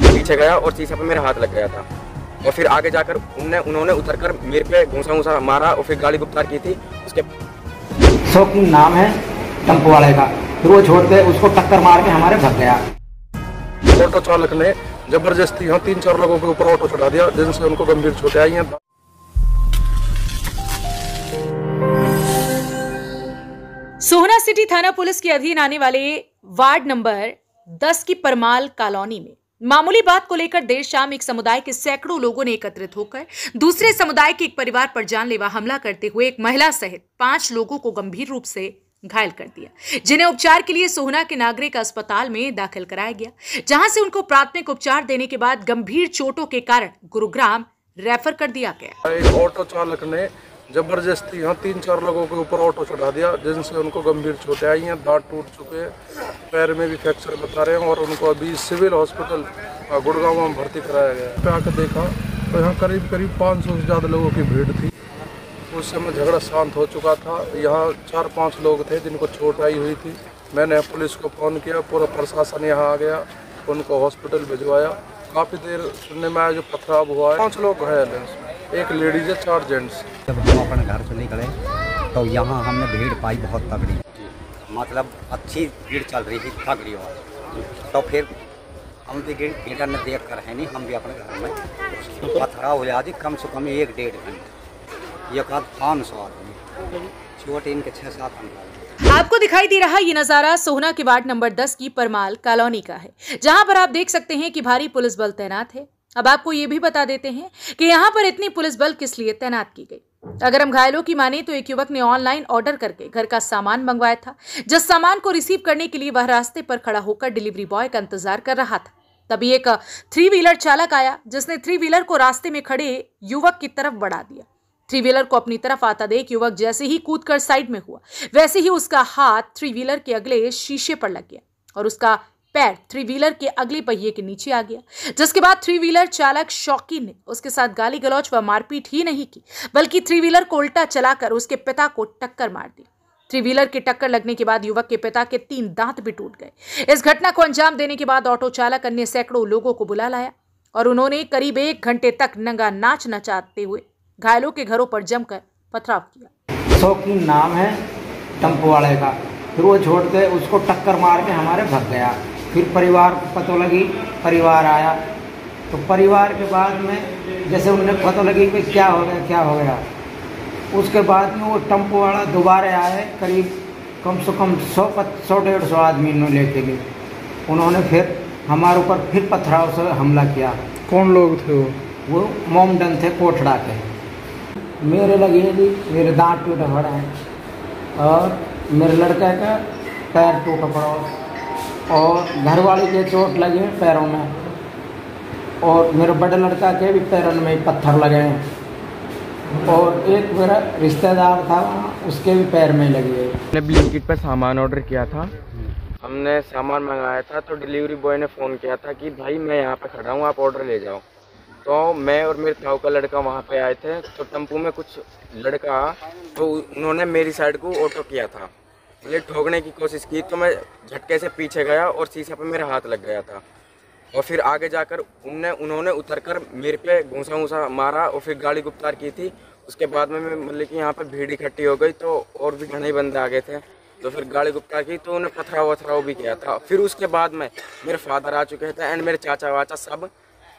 पीछे गया और शीशे पे मेरे हाथ लग गया था और फिर आगे जाकर उन्होंने उतरकर मेरे पे घूंसा मारा और फिर गाड़ी गुप्तार की थी। उसके शौकीन नाम है टेम्पो वाले का, फिर वो छोड़ के उसको टक्कर मार के हमारे भाग गया। ऑटो चालक ने जबरदस्ती यहाँ 3-4 लोगों के ऊपर ऑटो चढ़ा दिया, जिनसे उनको गंभीर चोटें आई हैं। सोहना सिटी थाना पुलिस के अधीन आने वाले वार्ड नंबर 10 की परमाल कॉलोनी में मामूली बात को लेकर देर शाम एक समुदाय के सैकड़ों लोगों ने एकत्रित होकर दूसरे समुदाय के एक परिवार पर जानलेवा हमला करते हुए एक महिला सहित 5 लोगों को गंभीर रूप से घायल कर दिया, जिन्हें उपचार के लिए सोहना के नागरिक अस्पताल में दाखिल कराया गया, जहां से उनको प्राथमिक उपचार देने के बाद गंभीर चोटों के कारण गुरुग्राम रेफर कर दिया गया। एक ऑटो चालक ने जबरदस्ती यहाँ 3-4 लोगों के ऊपर ऑटो चढ़ा दिया, जिनसे उनको गंभीर चोटें आई हैं, दांत टूट चुके हैं, पैर में भी फ्रैक्चर बता रहे हैं और उनको अभी सिविल हॉस्पिटल गुड़गांव में भर्ती कराया गया। पे आकर देखा तो यहाँ करीब 500 से ज़्यादा लोगों की भीड़ थी। उस समय झगड़ा शांत हो चुका था। यहाँ 4-5 लोग थे जिनको चोट आई हुई थी। मैंने पुलिस को फ़ोन किया, पूरा प्रशासन यहाँ आ गया, उनको हॉस्पिटल भिजवाया। काफ़ी देर सुनने में आया जो पथराव हुआ है, 5 लोग घायल हैं, एक लेडीज है, 4 जेंट्स। जब हम अपने घर से निकले तो यहाँ हमने भीड़ पाई बहुत तगड़ी, मतलब अच्छी भीड़ चल रही थी, तगड़ी और तो फिर हम भी भीड़ ने देख कर है नहीं, हम भी अपने घर में पथराव हो जाती कम से कम 1-1.5 घंटे, एक आध 500 आदमी, छोटे इनके 6-7 घंटे। आपको दिखाई दे रहा ये नजारा सोहना के वार्ड नंबर 10 की परमाल कॉलोनी का है, जहां पर आप देख सकते हैं कि भारी पुलिस बल तैनात है। अब आपको ये भी बता देते हैं कि यहाँ पर इतनी पुलिस बल किस लिए तैनात की गई। अगर हम घायलों की माने तो एक युवक ने ऑनलाइन ऑर्डर करके घर का सामान मंगवाया था। जिस सामान को रिसीव करने के लिए वह रास्ते पर खड़ा होकर डिलीवरी बॉय का इंतजार कर रहा था, तभी एक 3 व्हीलर चालक आया, जिसने 3 व्हीलर को रास्ते में खड़े युवक की तरफ बढ़ा दिया। 3 व्हीलर को अपनी तरफ आता देख युवक जैसे ही कूदकर साइड में हुआ, वैसे ही उसका हाथ 3 व्हीलर के अगले शीशे पर लग गया और उसका पैर 3 व्हीलर के अगले पहिए के नीचे आ गया, जिसके बाद 3 व्हीलर चालक शौकीन ने उसके साथ गाली गलौज व मारपीट ही नहीं की, बल्कि 3 व्हीलर को उल्टा चलाकर उसके पिता को टक्कर मार दी। 3 व्हीलर की टक्कर लगने के बाद युवक के पिता के 3 दांत भी टूट गए। इस घटना को अंजाम देने के बाद ऑटो चालक अन्य सैकड़ों लोगों को बुला लाया और उन्होंने करीब 1 घंटे तक नंगा नाच नचाते हुए घायलों के घरों पर जमकर पथराव किया। शौकीन नाम है टेम्पो वाले का, फिर वो छोड़ के उसको टक्कर मार के हमारे भाग गया। फिर परिवार को पता लगी, परिवार आया तो परिवार के बाद में जैसे उन्हें पता लगी कि क्या हो गया, उसके बाद में वो टेम्पो वाला दोबारा आए, करीब कम से कम 100-150 आदमी लेके गए। उन्होंने फिर हमारे ऊपर फिर पथराव से हमला किया। कौन लोग थे वो मोमडन थे, कोठड़ा के। मेरे लगे भी, मेरे दांत टूटे पड़े हैं और मेरे लड़के का पैर टूटा पड़ा और घरवाले के चोट लगे पैरों में और मेरे बड़े लड़का के भी पैरों में पत्थर लगे हैं और एक मेरा रिश्तेदार था उसके भी पैर में लगे। हमने ब्लिंकिट पर सामान ऑर्डर किया था, हमने सामान मंगाया था तो डिलीवरी बॉय ने फ़ोन किया था कि भाई मैं यहाँ पे खड़ा हूँ, आप ऑर्डर ले जाओ। तो मैं और मेरे ताऊ का लड़का वहाँ पे आए थे, तो टेम्पो में कुछ लड़का तो उन्होंने मेरी साइड को ऑटो किया था, मुझे ठोकने की कोशिश की तो मैं झटके से पीछे गया और शीशे पे मेरा हाथ लग गया था और फिर आगे जाकर उन्होंने उतरकर मेरे पे घूंसा मारा और फिर गाड़ी गुप्तार की थी। उसके बाद में मतलब कि यहाँ पे भीड़ इकट्ठी हो गई तो और भी घने बंदे आ गए थे, तो फिर गाड़ी गुप्तार की तो उन्हें पथराव भी किया था। फिर उसके बाद में मेरे फादर आ चुके थे एंड मेरे चाचा वाचा सब,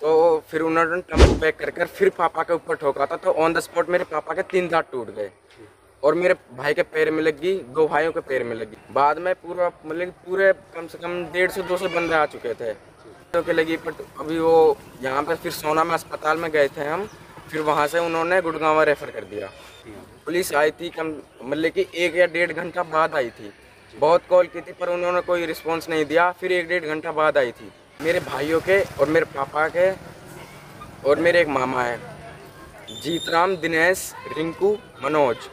तो फिर उन्होंने टेम्पो पैक कर फिर पापा के ऊपर ठोका था, तो ऑन द स्पॉट मेरे पापा के 3 दांत टूट गए और मेरे भाई के पैर में लगी, 2 भाइयों के पैर में लगी। बाद में पूरा मतलब पूरे कम से कम 150-200 बंदे आ चुके थे तो के लगी। पर अभी वो यहाँ पे फिर सोना में अस्पताल में गए थे हम, फिर वहाँ से उन्होंने गुड़गांव रेफर कर दिया। पुलिस आई थी कम मतलब कि 1 या 1.5 घंटा बाद आई थी, बहुत कॉल की थी पर उन्होंने कोई रिस्पॉन्स नहीं दिया। फिर 1-1.5 घंटा बाद आई थी। मेरे भाइयों के और मेरे पापा के और मेरे एक मामा है, जीतराम, दिनेश, रिंकू, मनोज।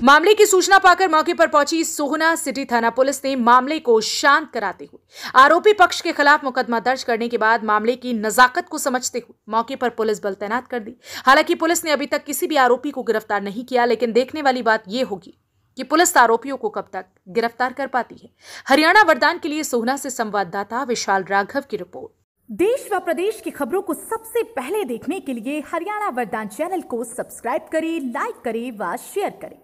मामले की सूचना पाकर मौके पर पहुंची सोहना सिटी थाना पुलिस ने मामले को शांत कराते हुए आरोपी पक्ष के खिलाफ मुकदमा दर्ज करने के बाद मामले की नजाकत को समझते हुए मौके पर पुलिस बल तैनात कर दी। हालांकि पुलिस ने अभी तक किसी भी आरोपी को गिरफ्तार नहीं किया, लेकिन देखने वाली बात यह होगी कि पुलिस आरोपियों को कब तक गिरफ्तार कर पाती है। हरियाणा वरदान के लिए सोहना से संवाददाता विशाल राघव की रिपोर्ट। देश व प्रदेश की खबरों को सबसे पहले देखने के लिए हरियाणा वरदान चैनल को सब्सक्राइब करें, लाइक करें व शेयर करें।